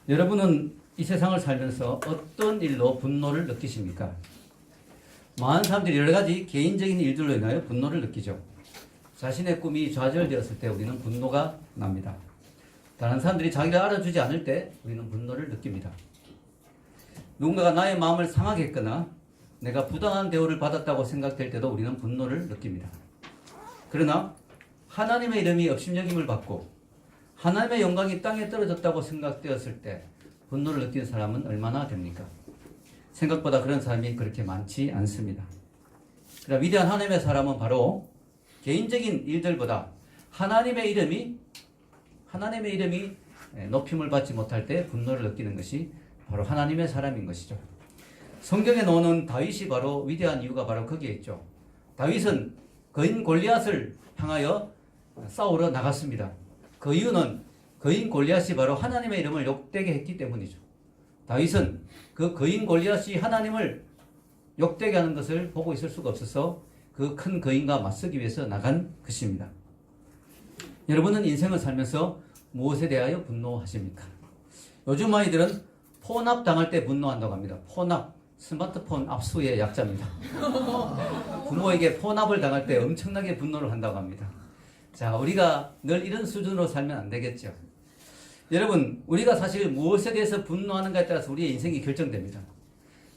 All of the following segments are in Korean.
여러분은 이 세상을 살면서 어떤 일로 분노를 느끼십니까? 많은 사람들이 여러 가지 개인적인 일들로 인하여 분노를 느끼죠. 자신의 꿈이 좌절되었을 때 우리는 분노가 납니다. 다른 사람들이 자기를 알아주지 않을 때 우리는 분노를 느낍니다. 누군가가 나의 마음을 상하게 했거나 내가 부당한 대우를 받았다고 생각될 때도 우리는 분노를 느낍니다. 그러나 하나님의 이름이 업신여김을 받고 하나님의 영광이 땅에 떨어졌다고 생각되었을 때 분노를 느끼는 사람은 얼마나 됩니까? 생각보다 그런 사람이 그렇게 많지 않습니다. 그러나 위대한 하나님의 사람은 바로 개인적인 일들보다 하나님의 이름이 높임을 받지 못할 때 분노를 느끼는 것이 바로 하나님의 사람인 것이죠. 성경에 나오는 다윗이 바로 위대한 이유가 바로 거기에 있죠. 다윗은 거인 골리앗을 향하여 싸우러 나갔습니다. 그 이유는 거인 골리앗이 바로 하나님의 이름을 욕되게 했기 때문이죠. 다윗은 그 거인 골리앗이 하나님을 욕되게 하는 것을 보고 있을 수가 없어서 그 큰 거인과 맞서기 위해서 나간 것입니다. 여러분은 인생을 살면서 무엇에 대하여 분노하십니까? 요즘 아이들은 포납 당할 때 분노한다고 합니다. 포납, 스마트폰 압수의 약자입니다. 부모에게 포납을 당할 때 엄청나게 분노를 한다고 합니다. 자, 우리가 늘 이런 수준으로 살면 안 되겠죠. 여러분, 우리가 사실 무엇에 대해서 분노하는가에 따라서 우리의 인생이 결정됩니다.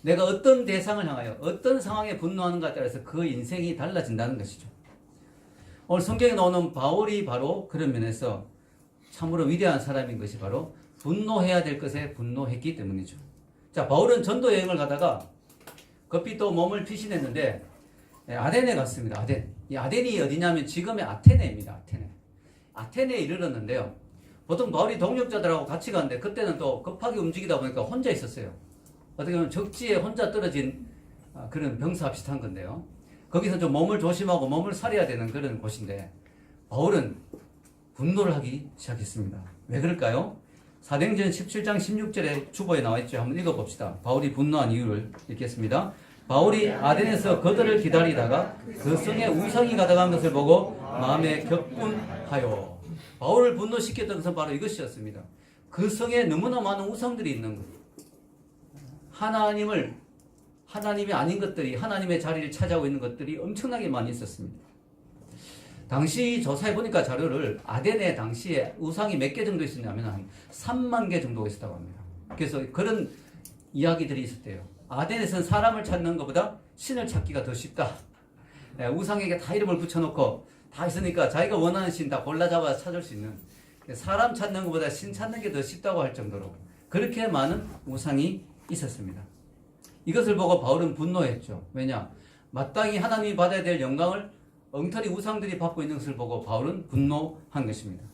내가 어떤 대상을 향하여 어떤 상황에 분노하는가에 따라서 그 인생이 달라진다는 것이죠. 오늘 성경에 나오는 바울이 바로 그런 면에서 참으로 위대한 사람인 것이 바로 분노해야 될 것에 분노했기 때문이죠. 자, 바울은 전도 여행을 가다가 급히 또 몸을 피신했는데 아덴에 갔습니다. 아덴. 이 아덴이 어디냐면 지금의 아테네입니다. 아테네에 이르렀는데요. 보통 바울이 동역자들하고 같이 가는데 그때는 또 급하게 움직이다 보니까 혼자 있었어요. 어떻게 보면 적지에 혼자 떨어진 그런 병사 비슷한 건데요. 거기서 좀 몸을 조심하고 몸을 사려야 되는 그런 곳인데 바울은 분노를 하기 시작했습니다. 왜 그럴까요? 사도행전 17장 16절에 주보에 나와 있죠. 한번 읽어봅시다. 바울이 분노한 이유를 읽겠습니다. 바울이 아덴에서 그들을 기다리다가 그 성에 우상이 가득한 것을 보고 마음에 격분하여. 바울을 분노시켰던 것은 바로 이것이었습니다. 그 성에 너무나 많은 우상들이 있는 것. 하나님이 아닌 것들이 하나님의 자리를 차지하고 있는 것들이 엄청나게 많이 있었습니다. 당시 조사해 보니까 자료를 아덴에 당시에 우상이 몇 개 정도 있었냐면 한 3만 개 정도가 있었다고 합니다. 그래서 그런 이야기들이 있었대요. 아덴에서는 사람을 찾는 것보다 신을 찾기가 더 쉽다. 우상에게 다 이름을 붙여놓고 다 있으니까 자기가 원하는 신 다 골라잡아 찾을 수 있는, 사람 찾는 것보다 신 찾는 게 더 쉽다고 할 정도로 그렇게 많은 우상이 있었습니다. 이것을 보고 바울은 분노했죠. 왜냐? 마땅히 하나님이 받아야 될 영광을 엉터리 우상들이 받고 있는 것을 보고 바울은 분노한 것입니다.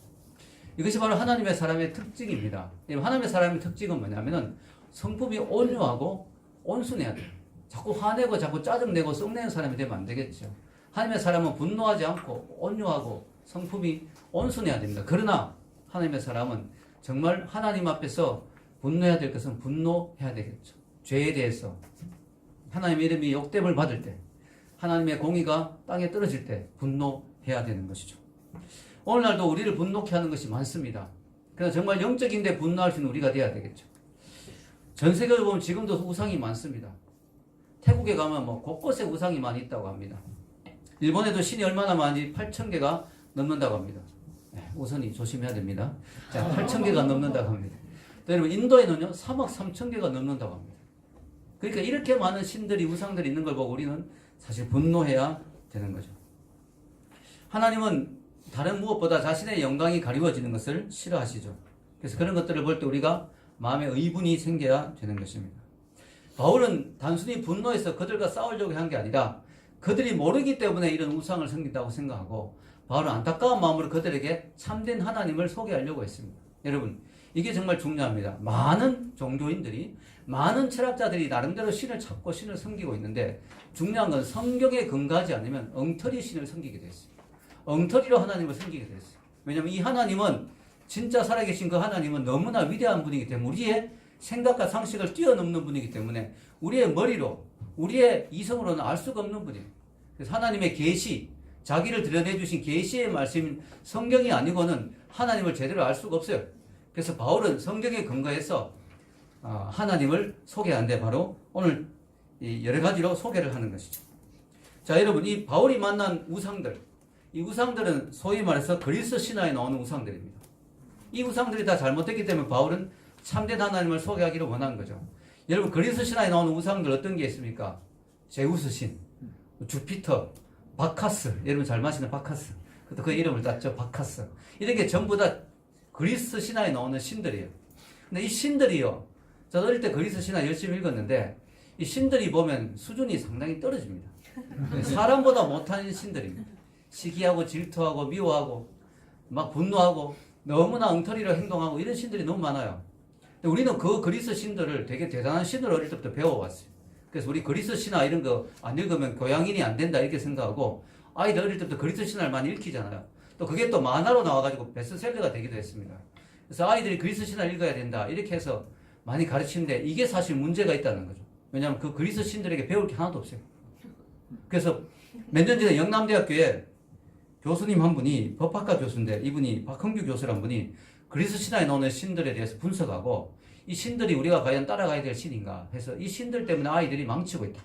이것이 바로 하나님의 사람의 특징입니다. 하나님의 사람의 특징은 뭐냐면은 성품이 온유하고 온순해야 돼요. 자꾸 화내고 자꾸 짜증내고 썩내는 사람이 되면 안 되겠죠. 하나님의 사람은 분노하지 않고 온유하고 성품이 온순해야 됩니다. 그러나 하나님의 사람은 정말 하나님 앞에서 분노해야 될 것은 분노해야 되겠죠. 죄에 대해서 하나님의 이름이 욕됨을 받을 때, 하나님의 공의가 땅에 떨어질 때 분노해야 되는 것이죠. 오늘날도 우리를 분노케 하는 것이 많습니다. 그래서 정말 영적인데 분노할 수 있는 우리가 되어야 되겠죠. 전 세계를 보면 지금도 우상이 많습니다. 태국에 가면 곳곳에 우상이 많이 있다고 합니다. 일본에도 신이 얼마나 많은지 8,000개가 넘는다고 합니다. 우선이 조심해야 됩니다. 자, 8,000개가 넘는다고 합니다. 또 여러분, 인도에는요 3억 3천 개가 넘는다고 합니다. 그러니까 이렇게 많은 신들이 우상들이 있는 걸 보고 우리는 사실 분노해야 되는 거죠. 하나님은 다른 무엇보다 자신의 영광이 가리워지는 것을 싫어하시죠. 그래서 그런 것들을 볼 때 우리가 마음에 의분이 생겨야 되는 것입니다. 바울은 단순히 분노해서 그들과 싸우려고 한 게 아니라 그들이 모르기 때문에 이런 우상을 섬긴다고 생각하고 바울은 안타까운 마음으로 그들에게 참된 하나님을 소개하려고 했습니다. 여러분, 이게 정말 중요합니다. 많은 종교인들이, 많은 철학자들이 나름대로 신을 찾고 신을 섬기고 있는데 중요한 건 성경에 근거하지 않으면 엉터리 신을 섬기게 됐어요. 엉터리로 하나님을 섬기게 됐어요. 왜냐하면 이 하나님은, 진짜 살아계신 그 하나님은 너무나 위대한 분이기 때문에 우리의 생각과 상식을 뛰어넘는 분이기 때문에 우리의 머리로, 우리의 이성으로는 알 수가 없는 분이에요. 그래서 하나님의 계시, 자기를 드러내주신 계시의 말씀인 성경이 아니고는 하나님을 제대로 알 수가 없어요. 그래서 바울은 성경에 근거해서 하나님을 소개하는데 바로 오늘 이 여러 가지로 소개를 하는 것이죠. 자, 여러분, 이 바울이 만난 우상들, 이 우상들은 소위 말해서 그리스 신화에 나오는 우상들입니다. 이 우상들이 다 잘못됐기 때문에 바울은 참된 하나님을 소개하기를 원한 거죠. 여러분, 그리스 신화에 나오는 우상들 어떤 게 있습니까? 제우스 신, 주피터, 바카스, 여러분 잘 마시는 바카스, 그 이름을 땄죠. 바카스. 이런 게 전부 다 그리스 신화에 나오는 신들이에요. 근데 이 신들이요, 저도 어릴 때 그리스 신화 열심히 읽었는데 이 신들이 보면 수준이 상당히 떨어집니다. 사람보다 못한 신들입니다. 시기하고 질투하고 미워하고 막 분노하고 너무나 엉터리로 행동하고 이런 신들이 너무 많아요. 근데 우리는 그 그리스 신들을 되게 대단한 신으로 어릴 때부터 배워왔어요. 그래서 우리 그리스 신화 이런 거 안 읽으면 교양인이 안 된다 이렇게 생각하고 아이들 어릴 때부터 그리스 신화를 많이 읽히잖아요. 또 그게 또 만화로 나와가지고 베스트셀러가 되기도 했습니다. 그래서 아이들이 그리스 신화를 읽어야 된다 이렇게 해서 많이 가르치는데 이게 사실 문제가 있다는 거죠. 왜냐하면 그 그리스 신들에게 배울 게 하나도 없어요. 그래서 몇 년 전에 영남대학교에 교수님 한 분이 법학과 교수인데 이분이 박흥규 교수란 분이 그리스 신화에 나오는 신들에 대해서 분석하고 이 신들이 우리가 과연 따라가야 될 신인가 해서 이 신들 때문에 아이들이 망치고 있다.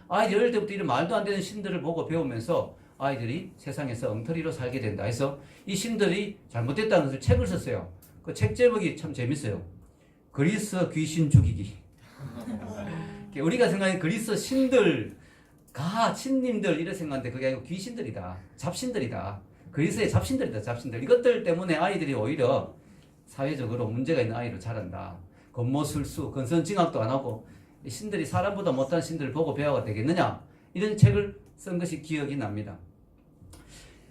아이들이 어릴 때부터 이런 말도 안 되는 신들을 보고 배우면서 아이들이 세상에서 엉터리로 살게 된다 해서 이 신들이 잘못됐다는 것을 책을 썼어요. 그 책 제목이 참 재밌어요. 그리스 귀신 죽이기. 우리가 생각하는 그리스 신들 신님들 이렇게 생각하는데 그게 아니고 귀신들이다. 잡신들이다. 그리스의 잡신들이다. 잡신들. 이것들 때문에 아이들이 오히려 사회적으로 문제가 있는 아이로 자란다. 겉모술수, 건선징악도 안 하고 신들이 사람보다 못한 신들을 보고 배워가 되겠느냐. 이런 책을 쓴 것이 기억이 납니다.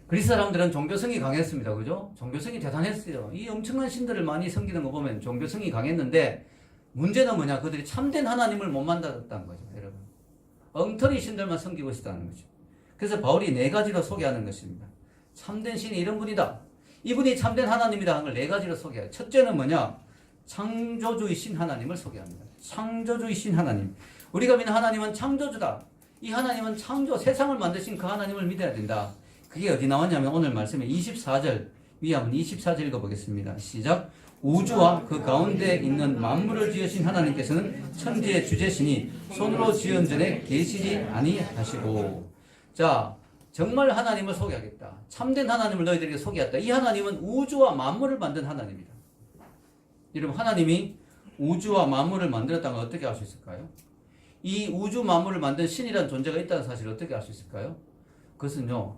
그리스 사람들은 종교성이 강했습니다. 그죠? 종교성이 대단했어요. 이 엄청난 신들을 많이 섬기는 거 보면 종교성이 강했는데 문제는 뭐냐? 그들이 참된 하나님을 못 만났다는 거죠. 여러분. 엉터리 신들만 섬기고 있었다는 거죠. 그래서 바울이 4가지로 소개하는 것입니다. 참된 신이 이런 분이다. 이분이 참된 하나님이다 하는 걸 4가지로 소개해요. 첫째는 뭐냐? 창조주이신 하나님을 소개합니다. 창조주이신 하나님. 우리가 믿는 하나님은 창조주다. 이 하나님은 세상을 만드신 그 하나님을 믿어야 된다. 그게 어디 나왔냐면 오늘 말씀에 24절, 위에 한번 24절 읽어보겠습니다. 시작. 우주와 그 가운데 있는 만물을 지으신 하나님께서는 천지의 주제시니 손으로 지은 전에 계시지 아니하시고. 자, 정말 하나님을 소개하겠다. 참된 하나님을 너희들에게 소개했다. 이 하나님은 우주와 만물을 만든 하나님이다. 여러분, 하나님이 우주와 만물을 만들었다는 걸 어떻게 알 수 있을까요? 이 우주 만물을 만든 신이라는 존재가 있다는 사실을 어떻게 알 수 있을까요? 그것은요,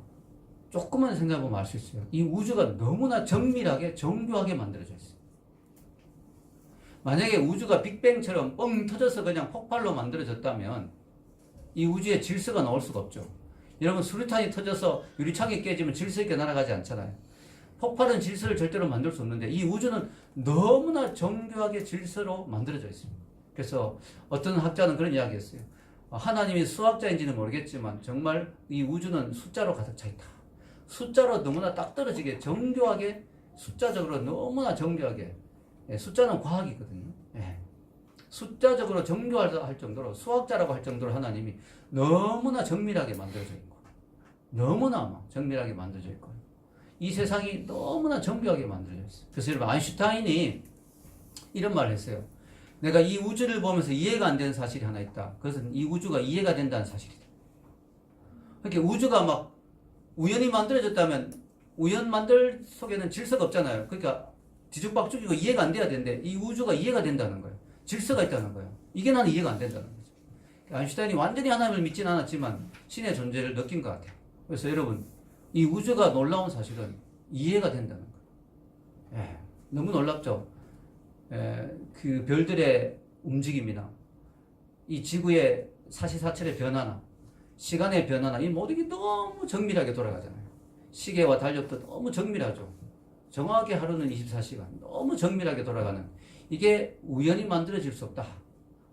조금만 생각해보면 알 수 있어요. 이 우주가 너무나 정밀하게 정교하게 만들어져 있어요. 만약에 우주가 빅뱅처럼 뻥 터져서 그냥 폭발로 만들어졌다면 이 우주에 질서가 나올 수가 없죠. 여러분, 수류탄이 터져서 유리창이 깨지면 질서 있게 날아가지 않잖아요. 폭발은 질서를 절대로 만들 수 없는데 이 우주는 너무나 정교하게 질서로 만들어져 있습니다. 그래서 어떤 학자는 그런 이야기 했어요. 하나님이 수학자인지는 모르겠지만 정말 이 우주는 숫자로 가득 차 있다. 숫자로 너무나 딱 떨어지게 정교하게, 숫자적으로 너무나 정교하게. 숫자는 과학이거든요. 숫자적으로 정교할 정도로, 수학자라고 할 정도로 하나님이 너무나 정밀하게 만들어져 있고, 너무나 정밀하게 만들어져 있고, 이 세상이 너무나 정교하게 만들어져 있어요. 그래서 여러분, 아인슈타인이 이런 말을 했어요. 내가 이 우주를 보면서 이해가 안 되는 사실이 하나 있다. 그것은 이 우주가 이해가 된다는 사실이다. 그러니까 우주가 막 우연히 만들어졌다면 우연 만들 속에는 질서가 없잖아요. 그러니까 뒤죽박죽이고 이해가 안 돼야 되는데 이 우주가 이해가 된다는 거예요. 질서가 있다는 거예요. 이게 나는 이해가 안 된다는 거죠. 아인슈타인이 완전히 하나님을 믿지는 않았지만 신의 존재를 느낀 것 같아요. 그래서 여러분, 이 우주가 놀라운 사실은 이해가 된다는 거예요. 너무 놀랍죠? 그 별들의 움직임이나 이 지구의 사시사철의 변화나 시간의 변화나 이 모든 게 너무 정밀하게 돌아가잖아요. 시계와 달력도 너무 정밀하죠. 정확하게 하루는 24시간 너무 정밀하게 돌아가는, 이게 우연히 만들어질 수 없다.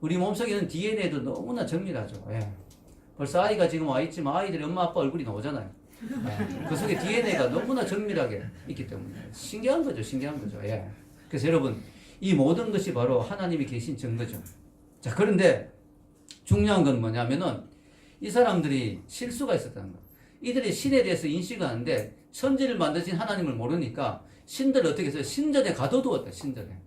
우리 몸속에 있는 DNA도 너무나 정밀하죠. 벌써 아이가 지금 와 있지만 아이들이 엄마 아빠 얼굴이 나오잖아요. 그 속에 DNA가 너무나 정밀하게 있기 때문에 신기한 거죠. 신기한 거죠. 그래서 여러분, 이 모든 것이 바로 하나님이 계신 증거죠. 자, 그런데 중요한 건 뭐냐면은 이 사람들이 실수가 있었다는 거예요. 이들이 신에 대해서 인식을 하는데 천지를 만드신 하나님을 모르니까 신들을 어떻게 했어요? 신전에 가둬두었다. 신전에.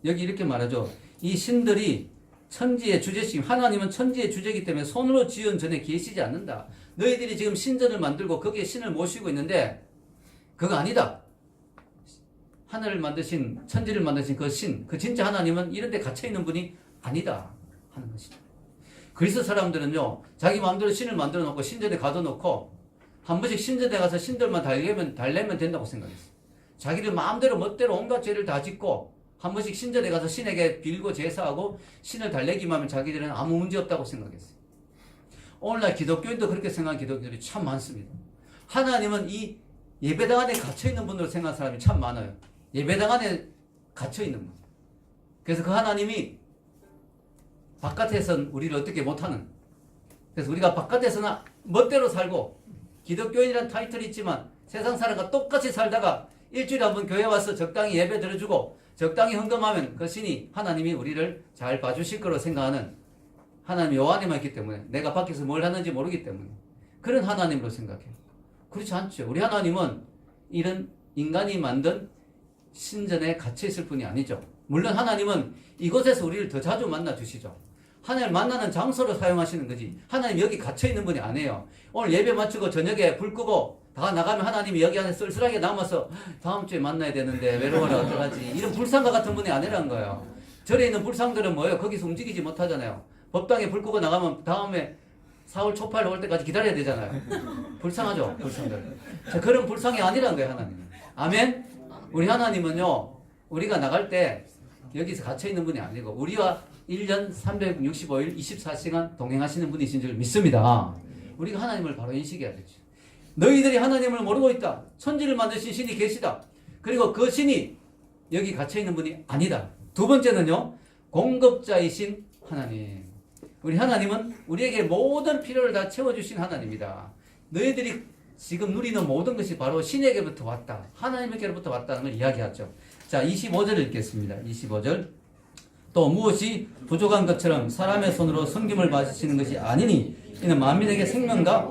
여기 이렇게 말하죠. 이 신들이 천지의 주제심, 하나님은 천지의 주제이기 때문에 손으로 지은 전에 계시지 않는다. 너희들이 지금 신전을 만들고 거기에 신을 모시고 있는데 그거 아니다. 하늘을 만드신, 천지를 만드신 그 신, 그 진짜 하나님은 이런 데 갇혀있는 분이 아니다 하는 것이죠. 그리스 사람들은요, 자기 마음대로 신을 만들어 놓고 신전에 가둬놓고 한 번씩 신전에 가서 신들만 달래면 된다고 생각했어요. 자기들 마음대로 멋대로 온갖 죄를 다 짓고 한 번씩 신전에 가서 신에게 빌고 제사하고 신을 달래기만 하면 자기들은 아무 문제 없다고 생각했어요. 오늘날 기독교인도 그렇게 생각하는 기독교인들이 참 많습니다. 하나님은 이 예배당 안에 갇혀있는 분으로 생각하는 사람이 참 많아요. 예배당 안에 갇혀있는 분. 그래서 그 하나님이 바깥에서는 우리를 어떻게 못하는, 그래서 우리가 바깥에서는 멋대로 살고 기독교인이라는 타이틀이 있지만 세상 사람과 똑같이 살다가 일주일에 한 번 교회 와서 적당히 예배 들어주고 적당히 헌금하면 그 신이, 하나님이 우리를 잘 봐주실 거로 생각하는, 하나님 요 안에만 있기 때문에 내가 밖에서 뭘 하는지 모르기 때문에 그런 하나님으로 생각해요. 그렇지 않죠. 우리 하나님은 이런 인간이 만든 신전에 갇혀있을 뿐이 아니죠. 물론 하나님은 이곳에서 우리를 더 자주 만나 주시죠. 하나님 만나는 장소로 사용하시는 거지 하나님 여기 갇혀있는 분이 아니에요. 오늘 예배 마치고 저녁에 불 끄고 다 나가면 하나님이 여기 안에 쓸쓸하게 남아서 다음 주에 만나야 되는데 외로워라 어떡하지, 이런 불상과 같은 분이 아니라는 거예요. 절에 있는 불상들은 뭐예요? 거기서 움직이지 못하잖아요. 법당에 불 끄고 나가면 다음에 4월 초팔 올 때까지 기다려야 되잖아요. 불쌍하죠, 불상들. 자, 그런 불상이 아니라는 거예요, 하나님. 아멘? 우리 하나님은요, 우리가 나갈 때 여기서 갇혀있는 분이 아니고 우리와 1년 365일 24시간 동행하시는 분이신 줄 믿습니다. 우리가 하나님을 바로 인식해야 되죠. 너희들이 하나님을 모르고 있다. 천지를 만드신 신이 계시다. 그리고 그 신이 여기 갇혀있는 분이 아니다. 두 번째는요, 공급자이신 하나님. 우리 하나님은 우리에게 모든 필요를 다 채워주신 하나님이다. 너희들이 지금 누리는 모든 것이 바로 신에게부터 왔다. 하나님에게로부터 왔다는 걸 이야기하죠. 자, 25절 읽겠습니다. 25절. 또 무엇이 부족한 것처럼 사람의 손으로 섬김을 받으시는 것이 아니니 이는 만민에게 생명과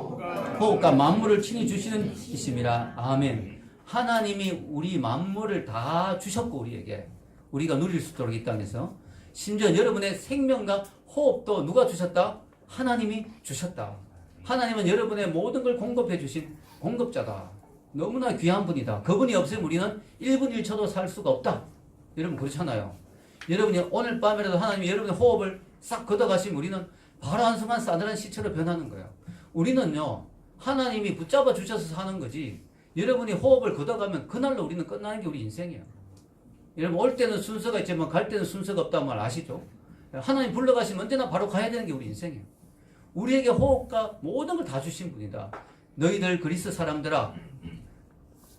호흡과 만물을 친히 주시는 이심이라. 아멘. 하나님이 우리 만물을 다 주셨고 우리에게 우리가 누릴 수 있도록 이 땅에서 심지어 여러분의 생명과 호흡도 누가 주셨다? 하나님이 주셨다. 하나님은 여러분의 모든 걸 공급해 주신 공급자다. 너무나 귀한 분이다. 그분이 없으면 우리는 1분 1초도 살 수가 없다. 여러분 그렇잖아요. 여러분이 오늘 밤이라도 하나님이 여러분의 호흡을 싹 걷어가시면 우리는 바로 한순간 싸늘한 시체로 변하는 거예요. 우리는요, 하나님이 붙잡아 주셔서 사는 거지, 여러분이 호흡을 걷어가면 그날로 우리는 끝나는 게 우리 인생이에요. 여러분 올 때는 순서가 있지만 갈 때는 순서가 없다는 말 아시죠? 하나님 불러가시면 언제나 바로 가야 되는 게 우리 인생이에요. 우리에게 호흡과 모든 걸 다 주신 분이다. 너희들 그리스 사람들아,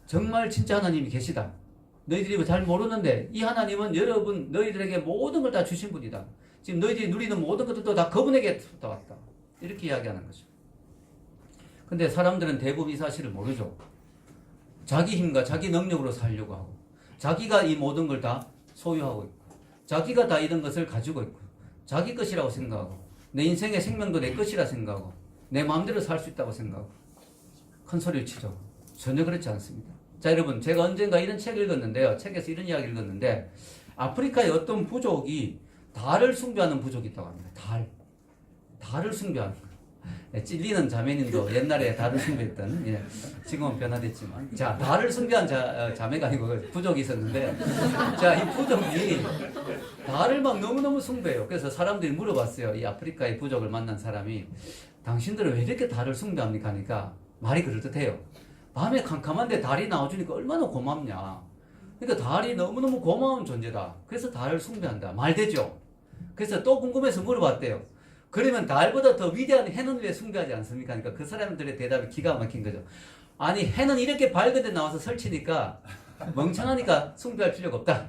정말 진짜 하나님이 계시다. 너희들이 잘 모르는데 이 하나님은 여러분 너희들에게 모든 걸 다 주신 분이다. 지금 너희들이 누리는 모든 것들도 다 그분에게부터 왔다. 이렇게 이야기하는 거죠. 근데 사람들은 대부분 이 사실을 모르죠. 자기 힘과 자기 능력으로 살려고 하고 자기가 이 모든 걸 다 소유하고 있고 자기가 다 이런 것을 가지고 있고 자기 것이라고 생각하고 내 인생의 생명도 내 것이라 생각하고 내 마음대로 살 수 있다고 생각하고 큰 소리를 치죠. 전혀 그렇지 않습니다. 자, 여러분, 제가 언젠가 이런 책을 읽었는데요. 책에서 이런 이야기를 읽었는데 아프리카의 어떤 부족이 달을 숭배하는 부족이 있다고 합니다. 달을 숭배하는 거예요. 찔리는 자매님도 옛날에 달을 숭배했던, 지금은 변화됐지만, 자, 달을 숭배한 자매가 아니고 부족이 있었는데, 자, 이 부족이 달을 막 너무너무 숭배해요. 그래서 사람들이 물어봤어요. 이 아프리카의 부족을 만난 사람이, 당신들은 왜 이렇게 달을 숭배합니까? 하니까 말이 그럴듯해요. 밤에 캄캄한데 달이 나와주니까 얼마나 고맙냐. 그러니까 달이 너무너무 고마운 존재다. 그래서 달을 숭배한다. 말되죠? 그래서 또 궁금해서 물어봤대요. 그러면 달보다 더 위대한 해는 왜 숭배하지 않습니까? 그러니까 그 사람들의 대답이 기가 막힌 거죠. 아니, 해는 이렇게 밝은 데 나와서 설치니까 멍청하니까 숭배할 필요가 없다.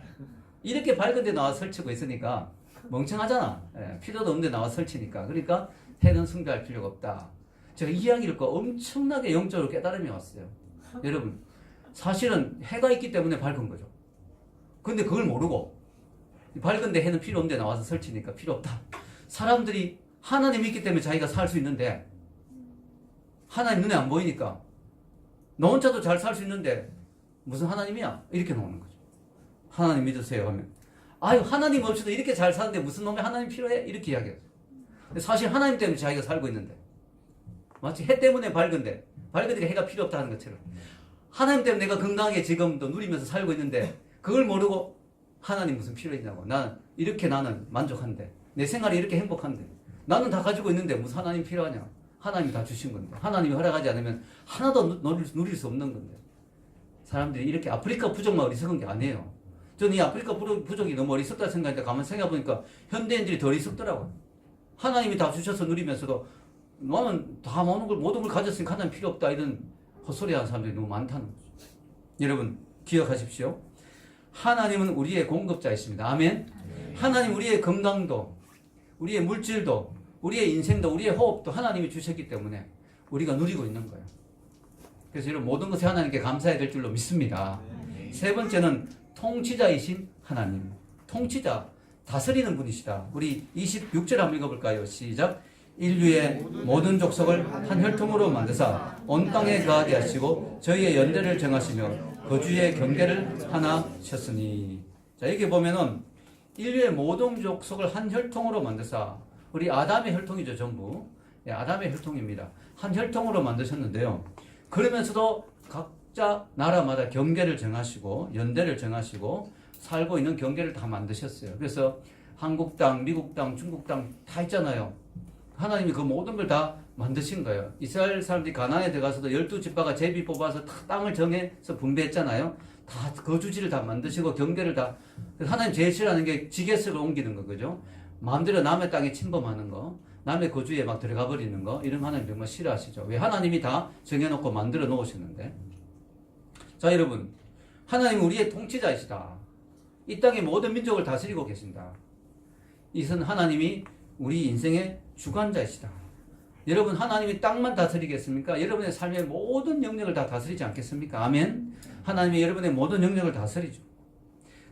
이렇게 밝은 데 나와서 설치고 있으니까 멍청하잖아. 필요도 없는 데 나와서 설치니까. 그러니까 해는 숭배할 필요가 없다. 제가 이 이야기를 듣고 엄청나게 영적으로 깨달음이 왔어요. 여러분, 사실은 해가 있기 때문에 밝은 거죠. 근데 그걸 모르고 밝은데 해는 필요 없는데 나와서 설치니까 필요 없다. 사람들이 하나님이 있기 때문에 자기가 살 수 있는데 하나님 눈에 안 보이니까 너 혼자도 잘 살 수 있는데 무슨 하나님이야? 이렇게 나오는 거죠. 하나님 믿으세요 하면 아유 하나님 없이도 이렇게 잘 사는데 무슨 놈의 하나님 필요해? 이렇게 이야기해요. 사실 하나님 때문에 자기가 살고 있는데 마치 해 때문에 밝은데 밝으니까 해가 필요 없다는 것처럼 하나님 때문에 내가 건강하게 지금도 누리면서 살고 있는데 그걸 모르고 하나님 무슨 필요 있냐고. 나는 만족한데 내 생활이 이렇게 행복한데 나는 다 가지고 있는데 무슨 하나님 필요하냐. 하나님이 다 주신 건데 하나님이 허락하지 않으면 하나도 누릴 수 없는 건데 사람들이 이렇게 아프리카 부족만 어리석은 게 아니에요. 저는 이 아프리카 부족이 너무 어리석다 생각하니까 가만 생각해보니까 현대인들이 더 어리석더라고요. 하나님이 다 주셔서 누리면서도 나는 다 모든 걸 가졌으니까 하나님 필요 없다 이런 헛소리 하는 사람들이 너무 많다는 거죠. 여러분 기억하십시오. 하나님은 우리의 공급자이십니다. 아멘. 하나님 우리의 건강도 우리의 물질도 우리의 인생도 우리의 호흡도 하나님이 주셨기 때문에 우리가 누리고 있는 거예요. 그래서 이런 모든 것에 하나님께 감사해야 될 줄로 믿습니다. 세 번째는 통치자이신 하나님. 통치자, 다스리는 분이시다. 우리 26절 한번 읽어볼까요? 시작. 인류의 모든 족속을 한 혈통으로 만드사 온 땅에 거하게 하시고 저희의 연대를 정하시며 거주의 경계를 하나 셨으니. 자, 여기 보면은 인류의 모든 족속을 한 혈통으로 만드사, 우리 아담의 혈통이죠, 전부. 예, 아담의 혈통입니다. 한 혈통으로 만드셨는데요. 그러면서도 각자 나라마다 경계를 정하시고 연대를 정하시고 살고 있는 경계를 다 만드셨어요. 그래서 한국 땅, 미국 땅, 중국 땅 다 있잖아요. 하나님이 그 모든 걸 다 만드신 거예요. 이스라엘 사람들이 가나안에 들어가서도 12지파가 제비 뽑아서 다 땅을 정해서 분배했잖아요. 다 거주지를 다 만드시고 경계를 다. 하나님 제일 싫어하는 게 지게석을 옮기는 거, 그죠? 마음대로 남의 땅에 침범하는 거, 남의 거주에 막 들어가 버리는 거, 이런 하나님 정말 싫어하시죠. 왜? 하나님이 다 정해놓고 만들어 놓으셨는데. 자, 여러분, 하나님은 우리의 통치자이시다. 이 땅의 모든 민족을 다스리고 계신다. 이것은 하나님이 우리 인생의 주관자이시다. 여러분, 하나님이 땅만 다스리겠습니까? 여러분의 삶의 모든 영역을 다 다스리지 않겠습니까? 아멘. 하나님이 여러분의 모든 영역을 다스리죠.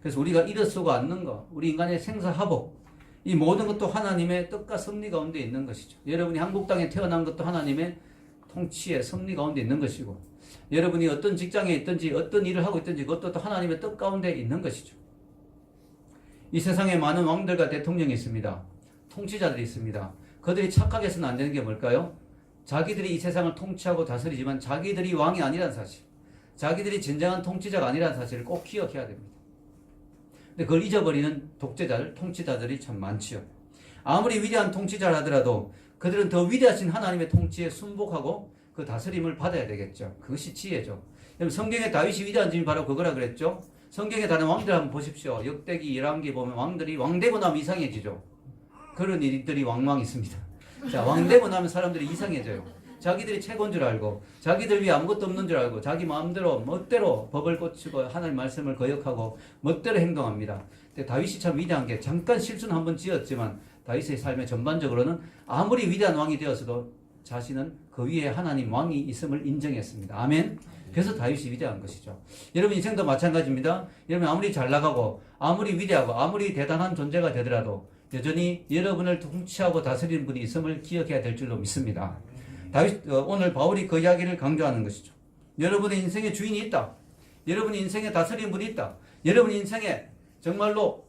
그래서 우리가 일어서고 앉는 것, 우리 인간의 생사화복, 이 모든 것도 하나님의 뜻과 섭리 가운데 있는 것이죠. 여러분이 한국 땅에 태어난 것도 하나님의 통치의 섭리 가운데 있는 것이고, 여러분이 어떤 직장에 있든지 어떤 일을 하고 있든지 그것도 또 하나님의 뜻 가운데 있는 것이죠. 이 세상에 많은 왕들과 대통령이 있습니다. 통치자들이 있습니다. 그들이 착각해서는 안 되는 게 뭘까요? 자기들이 이 세상을 통치하고 다스리지만 자기들이 왕이 아니라는 사실, 자기들이 진정한 통치자가 아니라는 사실을 꼭 기억해야 됩니다. 근데 그걸 잊어버리는 독재자들, 통치자들이 참 많지요. 아무리 위대한 통치자를 하더라도 그들은 더 위대하신 하나님의 통치에 순복하고 그 다스림을 받아야 되겠죠. 그것이 지혜죠. 성경에 다윗이 위대한 점이 바로 그거라 그랬죠. 성경에 다른 왕들 한번 보십시오. 역대기, 열왕기 보면 왕들이 왕되고 나면 이상해지죠. 그런 일들이 왕왕 있습니다. 자, 왕되고 나면 사람들이 이상해져요. 자기들이 최고인 줄 알고, 자기들 위에 아무것도 없는 줄 알고, 자기 마음대로 멋대로 법을 고치고 하나님 말씀을 거역하고 멋대로 행동합니다. 근데 다윗이 참 위대한 게 잠깐 실수는 한번 지었지만 다윗의 삶의 전반적으로는 아무리 위대한 왕이 되었어도 자신은 그 위에 하나님 왕이 있음을 인정했습니다. 아멘. 그래서 다윗이 위대한 것이죠. 여러분 인생도 마찬가지입니다. 여러분 아무리 잘 나가고 아무리 위대하고 아무리 대단한 존재가 되더라도 여전히 여러분을 통치하고 다스리는 분이 있음을 기억해야 될 줄로 믿습니다. 오늘 바울이 그 이야기를 강조하는 것이죠. 여러분의 인생에 주인이 있다. 여러분의 인생에 다스리는 분이 있다. 여러분 인생에 정말로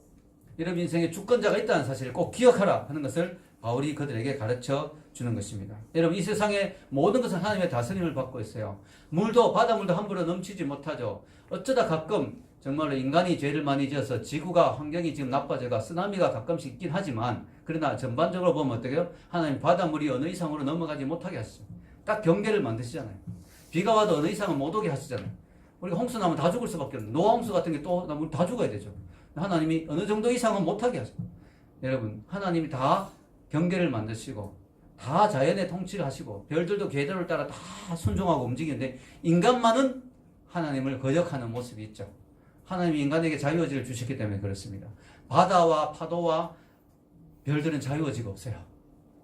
여러분 인생에 주권자가 있다는 사실을 꼭 기억하라 하는 것을 바울이 그들에게 가르쳐 주는 것입니다. 여러분 이 세상의 모든 것은 하나님의 다스림을 받고 있어요. 물도 바닷물도 함부로 넘치지 못하죠. 어쩌다 가끔 정말로 인간이 죄를 많이 지어서 지구가 환경이 지금 나빠져가 쓰나미가 가끔씩 있긴 하지만 그러나 전반적으로 보면 어떻게요? 하나님 바닷물이 어느 이상으로 넘어가지 못하게 하시죠. 딱 경계를 만드시잖아요. 비가 와도 어느 이상은 못 오게 하시잖아요. 우리가 홍수 나면 다 죽을 수밖에 없는 노홍수 같은 게 또 나면 다 죽어야 되죠. 하나님이 어느 정도 이상은 못하게 하시죠. 여러분 하나님이 다 경계를 만드시고 다 자연의 통치를 하시고 별들도 궤도를 따라 다 순종하고 움직이는데 인간만은 하나님을 거역하는 모습이 있죠. 하나님이 인간에게 자유의지를 주셨기 때문에 그렇습니다. 바다와 파도와 별들은 자유의지가 없어요.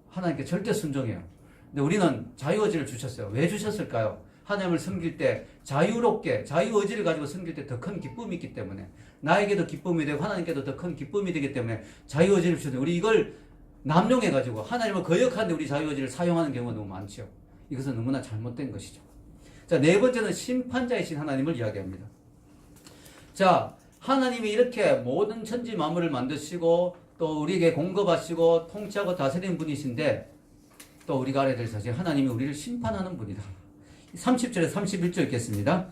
하나님께 절대 순종해요. 근데 우리는 자유의지를 주셨어요. 왜 주셨을까요? 하나님을 섬길 때 자유롭게 자유의지를 가지고 섬길 때 더 큰 기쁨이 있기 때문에 나에게도 기쁨이 되고 하나님께도 더 큰 기쁨이 되기 때문에 자유의지를 주셨는데 우리 이걸 남용해가지고 하나님을 거역하는데 우리 자유의지를 사용하는 경우가 너무 많죠. 이것은 너무나 잘못된 것이죠. 자, 네 번째는 심판자이신 하나님을 이야기합니다. 자, 하나님이 이렇게 모든 천지 만물을 만드시고 또 우리에게 공급하시고 통치하고 다스리는 분이신데 또 우리가 알아야 될 사실, 하나님이 우리를 심판하는 분이다. 30절에 31절 읽겠습니다.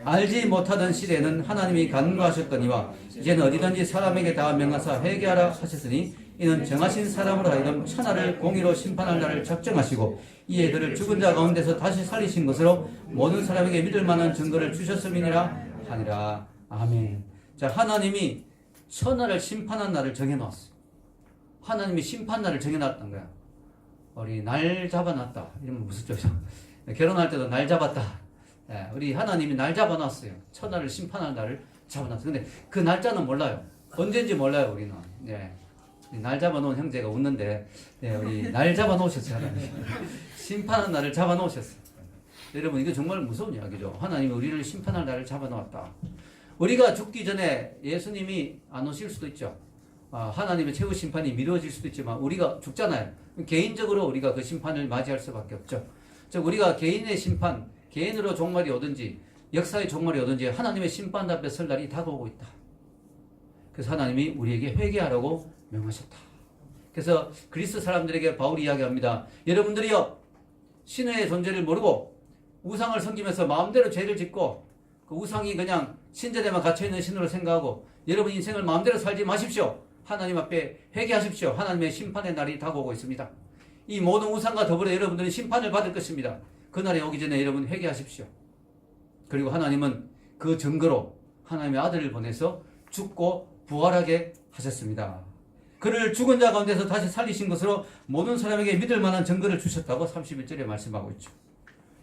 알지 못하던 시대에는 하나님이 간과하셨거니와 이제는 어디든지 사람에게 다 명하사 회개하라 하셨으니 이는 정하신 사람으로 하여금 천하를 공의로 심판할 날을 작정하시고 이에 그를 죽은 자 가운데서 다시 살리신 것으로 모든 사람에게 믿을 만한 증거를 주셨음이니라 하니라. 아멘. 자, 하나님이 천하를 심판한 날을 정해놨어. 하나님이 심판 날을 정해놨던 거야. 우리 날 잡아놨다 이러면 무슨 뜻이죠? 결혼할 때도 날 잡았다. 예, 우리 하나님이 날 잡아놨어요. 천하를 심판할 날을 잡아놨어요. 근데 그 날짜는 몰라요. 언제인지 몰라요, 우리는. 예. 날 잡아놓은 형제가 웃는데, 예, 우리 날 잡아놓으셨어요, 하나님. 심판한 날을 잡아놓으셨어요. 여러분, 이거 정말 무서운 이야기죠. 하나님이 우리를 심판할 날을 잡아놓았다. 우리가 죽기 전에 예수님이 안 오실 수도 있죠. 하나님의 최후 심판이 미뤄질 수도 있지만, 우리가 죽잖아요. 개인적으로 우리가 그 심판을 맞이할 수밖에 없죠. 즉, 우리가 개인의 심판, 개인으로 종말이 오든지 역사의 종말이 오든지 하나님의 심판 앞에 설 날이 다가오고 있다. 그래서 하나님이 우리에게 회개하라고 명하셨다. 그래서 그리스 사람들에게 바울이 이야기합니다. 여러분들이요, 신의 존재를 모르고 우상을 섬기면서 마음대로 죄를 짓고 그 우상이 그냥 신전에만 갇혀있는 신으로 생각하고 여러분 인생을 마음대로 살지 마십시오. 하나님 앞에 회개하십시오. 하나님의 심판의 날이 다가오고 있습니다. 이 모든 우상과 더불어 여러분들은 심판을 받을 것입니다. 그날이 오기 전에 여러분 회개하십시오. 그리고 하나님은 그 증거로 하나님의 아들을 보내서 죽고 부활하게 하셨습니다. 그를 죽은 자 가운데서 다시 살리신 것으로 모든 사람에게 믿을 만한 증거를 주셨다고 31절에 말씀하고 있죠.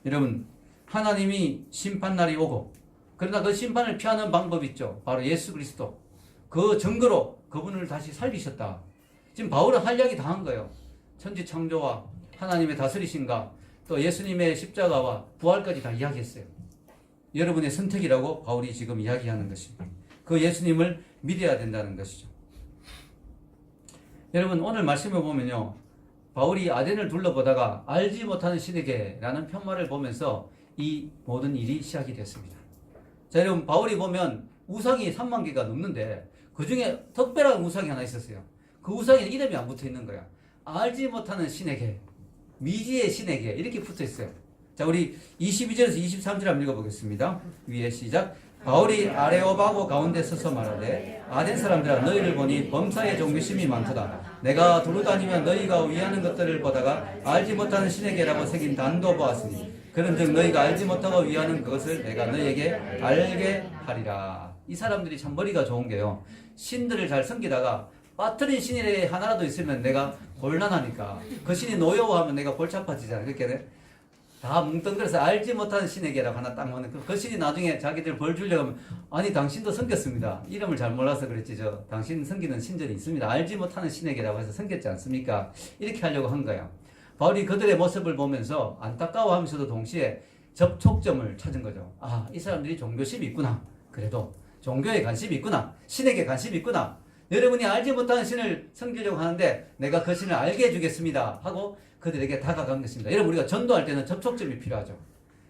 여러분, 하나님이 심판날이 오고 그러나 그 심판을 피하는 방법이 있죠. 바로 예수 그리스도. 그 증거로 그분을 다시 살리셨다. 지금 바울은 할 이야기 다 한 거예요. 천지 창조와 하나님의 다스리심과 또 예수님의 십자가와 부활까지 다 이야기했어요. 여러분의 선택이라고 바울이 지금 이야기하는 것입니다. 그 예수님을 믿어야 된다는 것이죠. 여러분, 오늘 말씀을 보면요, 바울이 아덴을 둘러보다가 알지 못하는 시대계라는 편말을 보면서 이 모든 일이 시작이 됐습니다. 자, 여러분, 바울이 보면 우상이 3만 개가 넘는데 그 중에 특별한 우상이 하나 있었어요. 그 우상에는 이름이 안 붙어 있는 거야. 알지 못하는 신에게, 미지의 신에게 이렇게 붙어 있어요. 자, 우리 22절에서 23절 한번 읽어보겠습니다. 위에 시작. 바울이 아레오바고 가운데 서서 말하되 아덴 사람들아, 너희를 보니 범사의 종교심이 많도다. 내가 두루다니며 너희가 위하는 것들을 보다가 알지 못하는 신에게라고 새긴 단도 보았으니 그런즉 너희가 알지 못하고 위하는 그것을 내가 너희에게 알게 하리라. 이 사람들이 참 머리가 좋은 게요, 신들을 잘 섬기다가 빠뜨린 신이 하나라도 있으면 내가 곤란하니까 그 신이 노여워하면 내가 골치 아파지잖아요. 그렇게 다 뭉뚱그려서 알지 못하는 신에게라고 하나 딱 먹는, 그 신이 나중에 자기들 벌 주려고 하면 아니 당신도 섬겼습니다. 이름을 잘 몰라서 그랬지, 당신 섬기는 신전이 있습니다. 알지 못하는 신에게라고 해서 섬겼지 않습니까? 이렇게 하려고 한 거야. 바울이 그들의 모습을 보면서 안타까워하면서도 동시에 접촉점을 찾은 거죠. 아, 이 사람들이 종교심이 있구나. 그래도 종교에 관심이 있구나. 신에게 관심이 있구나. 여러분이 알지 못하는 신을 섬기려고 하는데 내가 그 신을 알게 해주겠습니다 하고 그들에게 다가간 것입니다. 여러분, 우리가 전도할 때는 접촉점이 필요하죠.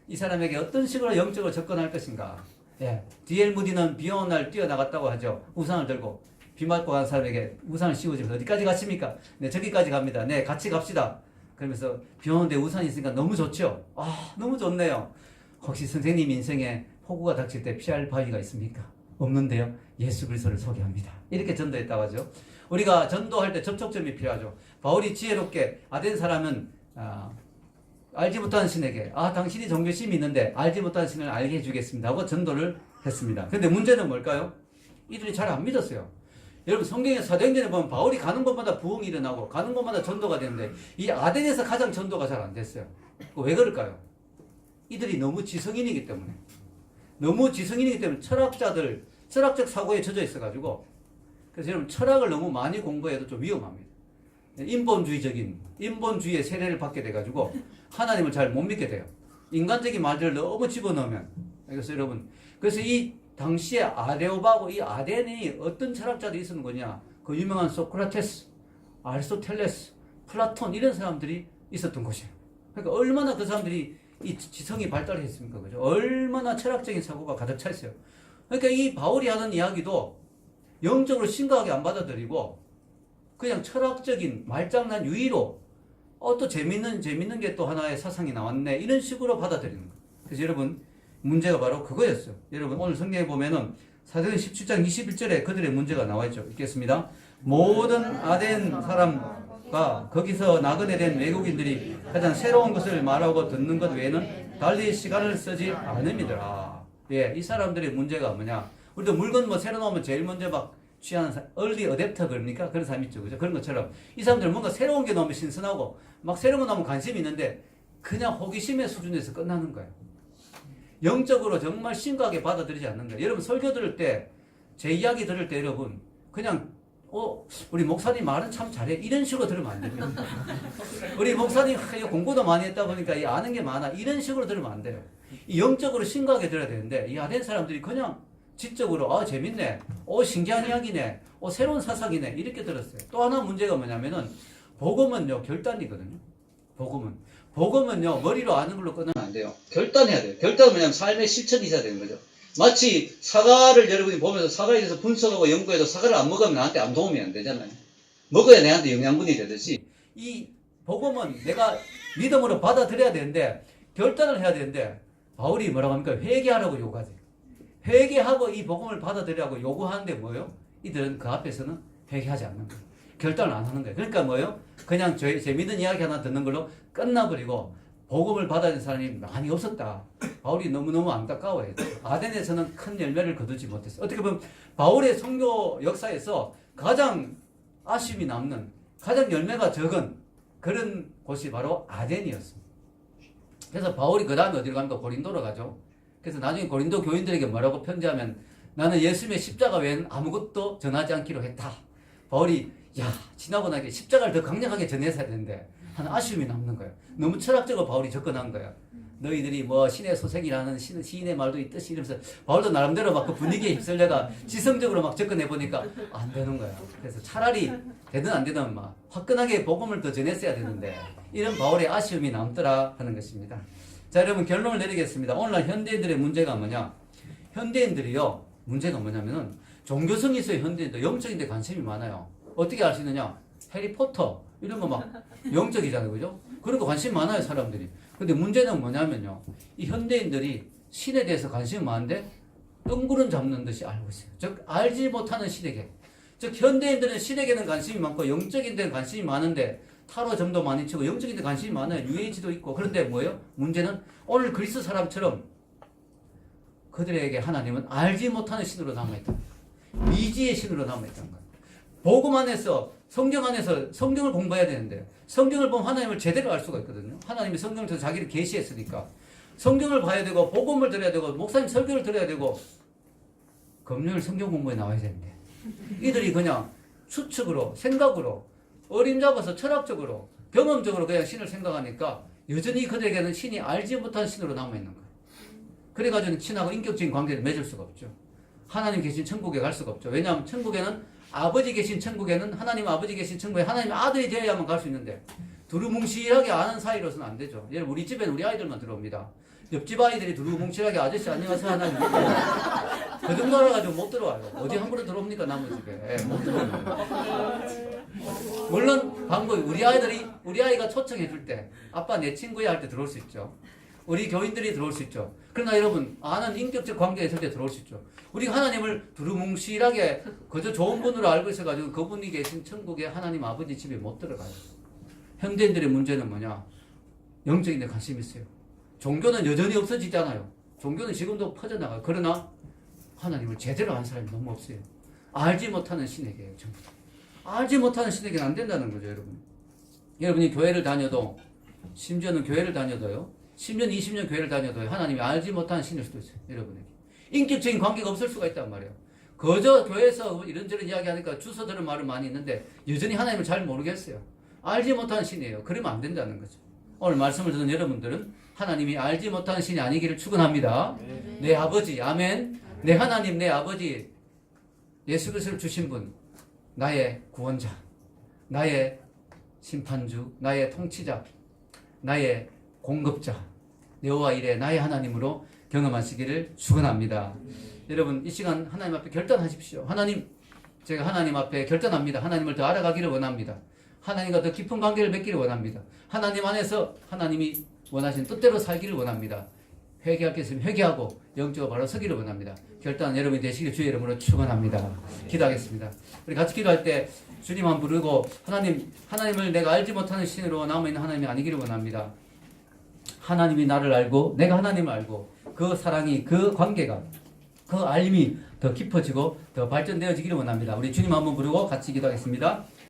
이 사람에게 어떤 식으로 영적으로 접근할 것인가. 예, D.L. 무디는 비 오는 날 뛰어나갔다고 하죠. 우산을 들고 비 맞고 간 사람에게 우산을 씌워주면서 어디까지 가십니까? 네, 저기까지 갑니다. 네, 같이 갑시다. 그러면서 비 오는데 우산이 있으니까 너무 좋죠. 아, 너무 좋네요. 혹시 선생님 인생에 폭우가 닥칠 때 피할 바위가 있습니까? 없는데요. 예수 그리스도를 소개합니다. 이렇게 전도했다고 하죠. 우리가 전도할 때 접촉점이 필요하죠. 바울이 지혜롭게 아덴 사람은 알지 못하는 신에게 당신이 종교심이 있는데 알지 못하는 신을 알게 해주겠습니다 하고 전도를 했습니다. 그런데 문제는 뭘까요? 이들이 잘 안 믿었어요. 여러분, 성경의 사도행전에 보면 바울이 가는 곳마다 부흥이 일어나고 가는 곳마다 전도가 되는데 이 아덴에서 가장 전도가 잘 안 됐어요. 왜 그럴까요? 이들이 너무 지성인이기 때문에. 철학적 사고에 젖어 있어가지고, 그래서 여러분, 철학을 너무 많이 공부해도 좀 위험합니다. 인본주의의 세례를 받게 돼가지고 하나님을 잘 못 믿게 돼요. 인간적인 말들을 너무 집어넣으면. 그래서 여러분, 그래서 이 당시에 아레오바고 이 아덴이 어떤 철학자들이 있었는 거냐? 그 유명한 소크라테스, 아리스토텔레스, 플라톤 이런 사람들이 있었던 곳이에요. 그러니까 얼마나 그 사람들이 이 지성이 발달했습니까? 그죠? 얼마나 철학적인 사고가 가득 차 있어요. 그러니까 이 바울이 하는 이야기도 영적으로 심각하게 안 받아들이고 그냥 철학적인 말장난 유의로 또 재밌는 게 또 하나의 사상이 나왔네 이런 식으로 받아들이는 거예요. 그래서 여러분 문제가 바로 그거였어요. 여러분 오늘 성경에 보면은 사도행 17장 21절에 그들의 문제가 나와 있죠. 읽겠습니다. 모든 아덴 사람과 거기서 나그네 된 외국인들이 가장 새로운 것을 말하고 듣는 것 외에는 달리 시간을 쓰지 않음이더라. 예, 이 사람들의 문제가 뭐냐? 우리도 물건 뭐 새로 나오면 제일 먼저 막 취하는 얼리 어댑터 그럽니까? 그런 사람 있죠. 그죠? 그런 것처럼 이 사람들은 뭔가 새로운 게 나오면 신선하고 막 새로운 거 나오면 관심이 있는데 그냥 호기심의 수준에서 끝나는 거예요. 영적으로 정말 심각하게 받아들이지 않는 거예요. 여러분 설교 들을 때, 제 이야기 들을 때 여러분 그냥 우리 목사님 말은 참 잘해 이런 식으로 들으면 안 됩니다. 우리 목사님 공부도 많이 했다 보니까 아는 게 많아 이런 식으로 들으면 안 돼요. 영적으로 심각하게 들어야 되는데 이 아덴 사람들이 그냥 지적으로 재밌네, 신기한 이야기네, 새로운 사상이네 이렇게 들었어요. 또 하나 문제가 뭐냐면은 복음은요 결단이거든요. 복음은요 머리로 아는 걸로 끝나면 안 돼요. 결단해야 돼요. 결단은 뭐냐면 삶의 실천이 있어야 되는 거죠. 마치 사과를 여러분이 보면서 사과에 대해서 분석하고 연구해도 사과를 안 먹으면 나한테 아무 도움이 안 되잖아요. 먹어야 내한테 영양분이 되듯이 이 복음은 내가 믿음으로 받아들여야 되는데 결단을 해야 되는데 바울이 뭐라고 합니까? 회개하라고 요구하지. 회개하고 이 복음을 받아들이라고 요구하는데 뭐예요? 이들은 그 앞에서는 회개하지 않는 거예요. 결단을 안 하는 거예요. 그러니까 뭐예요? 그냥 재밌는 이야기 하나 듣는 걸로 끝나버리고 복음을 받아들인 사람이 많이 없었다. 바울이 너무너무 안타까워해요. 아덴에서는 큰 열매를 거두지 못했어요. 어떻게 보면 바울의 선교 역사에서 가장 아쉬움이 남는, 가장 열매가 적은 그런 곳이 바로 아덴이었습니다. 그래서 바울이 그 다음에 어디로 갑니까? 고린도로 가죠. 그래서 나중에 고린도 교인들에게 뭐라고 편지하면 나는 예수님의 십자가 외에는 아무것도 전하지 않기로 했다. 바울이 지나고 나게 십자가를 더 강력하게 전했어야 되는데 하는 아쉬움이 남는 거예요. 너무 철학적으로 바울이 접근한 거예요. 너희들이 뭐 신의 소생이라는 시인의 말도 있듯이 이러면서 바울도 나름대로 막 그 분위기에 휩쓸려가 지성적으로 막 접근해 보니까 안 되는 거야. 그래서 차라리 되든 안 되든 막 화끈하게 복음을 더 전했어야 되는데 이런 바울의 아쉬움이 남더라 하는 것입니다. 자, 여러분 결론을 내리겠습니다. 오늘날 현대인들의 문제가 뭐냐? 현대인들이요 문제가 뭐냐면은 종교성이 있어요. 현대인들 영적인 데 관심이 많아요. 어떻게 알 수 있느냐? 해리포터 이런 거 막 영적이잖아요. 그죠? 그런 거 관심 많아요, 사람들이. 근데 문제는 뭐냐면요. 이 현대인들이 신에 대해서 관심이 많은데 뜬구름 잡는 듯이 알고 있어요. 즉 알지 못하는 신에게. 즉 현대인들은 신에게는 관심이 많고 영적인 데는 관심이 많은데 타로 점도 많이 치고 영적인 데 관심이 많아요. UH도 있고. 그런데 뭐예요? 문제는 오늘 그리스 사람처럼 그들에게 하나님은 알지 못하는 신으로 남아있다. 미지의 신으로 남아있다는 거예요. 복음 안에서 성경 안에서 성경을 공부해야 되는데 성경을 보면 하나님을 제대로 알 수가 있거든요. 하나님이 성경을 통해서 자기를 계시했으니까 성경을 봐야 되고 복음을 들어야 되고 목사님 설교를 들어야 되고 금요일 성경 공부에 나와야 되는데 이들이 그냥 추측으로 생각으로 어림잡아서 철학적으로 경험적으로 그냥 신을 생각하니까 여전히 그들에게는 신이 알지 못한 신으로 남아있는 거예요. 그래가지고 신하고 인격적인 관계를 맺을 수가 없죠. 하나님 계신 천국에 갈 수가 없죠. 왜냐하면 천국에는 아버지 계신 천국에는 하나님 아버지 계신 천국에 하나님 아들이 되어야만 갈 수 있는데 두루뭉실하게 아는 사이로서는 안 되죠. 예를 우리 집에는 우리 아이들만 들어옵니다. 옆집 아이들이 두루뭉실하게 아저씨 안녕하세요 하나님 그 정도 알아가지고 못 들어와요. 어디 함부로 들어옵니까 남의 집에. 못 들어옵니다. 물론 방법이 우리 아이가 초청해 줄 때 아빠 내 친구야 할 때 들어올 수 있죠. 우리 교인들이 들어올 수 있죠. 그러나 여러분 아는 인격적 관계에 있을 때 들어올 수 있죠. 우리가 하나님을 두루뭉실하게 그저 좋은 분으로 알고 있어가지고 그분이 계신 천국에 하나님 아버지 집에 못 들어가요. 현대인들의 문제는 뭐냐? 영적인 데 관심이 있어요. 종교는 여전히 없어지잖아요. 종교는 지금도 퍼져나가요. 그러나 하나님을 제대로 아는 사람이 너무 없어요. 알지 못하는 신에게요. 전부 다. 알지 못하는 신에게는 안 된다는 거죠. 여러분. 여러분이 교회를 다녀도 심지어는 교회를 다녀도요. 10년 20년 교회를 다녀도요. 하나님이 알지 못하는 신일 수도 있어요. 여러분에게. 인격적인 관계가 없을 수가 있단 말이에요. 그저 교회에서 이런저런 이야기하니까 주워 들은 말은 많이 있는데 여전히 하나님을 잘 모르겠어요. 알지 못하는 신이에요. 그러면 안 된다는 거죠. 오늘 말씀을 듣는 여러분들은 하나님이 알지 못하는 신이 아니기를 축원합니다. 내 아버지, 아멘. 내 하나님, 내 아버지, 예수 그리스도를 주신 분, 나의 구원자, 나의 심판주, 나의 통치자, 나의 공급자, 여호와 이레 나의 하나님으로 경험하시기를 축원합니다. 여러분 이 시간 하나님 앞에 결단하십시오. 하나님, 제가 하나님 앞에 결단합니다. 하나님을 더 알아가기를 원합니다. 하나님과 더 깊은 관계를 맺기를 원합니다. 하나님 안에서 하나님이 원하신 뜻대로 살기를 원합니다. 회개할 게 있으면 회개하고 영적으로 바로 서기를 원합니다. 결단은 여러분이 되시길 주의 이름으로 축원합니다. 기도하겠습니다. 우리 같이 기도할 때 주님 한 부르고 하나님을 내가 알지 못하는 신으로 남아있는 하나님이 아니기를 원합니다. 하나님이 나를 알고 내가 하나님을 알고 그 사랑이, 그 관계가, 그 알림이 더 깊어지고 더 발전되어지기를 원합니다. 우리 주님 한번 부르고 같이 기도하겠습니다.